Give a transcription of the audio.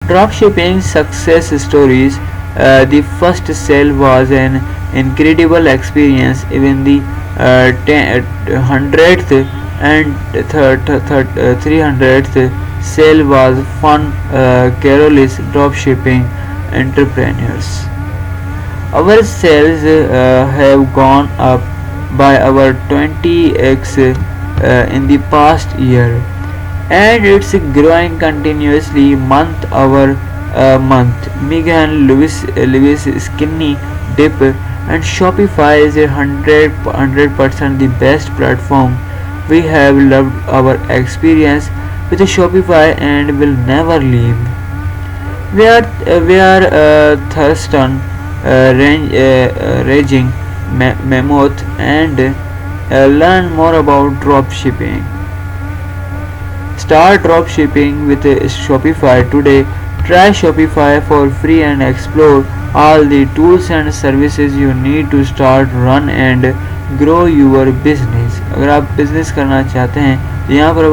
Dropshipping success stories. The first sale was an incredible experience. Even the 100th and 300th sale was fun. Carol's dropshipping entrepreneurs. Our sales have gone up by over 20x in the past year, and it's growing continuously month over month. Megan Lewis Skinny Dip and Shopify is 100% the best platform. We have loved our experience with Shopify and will never leave. We are Thurston raging mammoth and learn more about dropshipping. Start dropshipping with Shopify today. Try Shopify for free and explore all the tools and services you need to start, run and grow your business. अगर आप business करना चाहते हैं तो यहाँ पर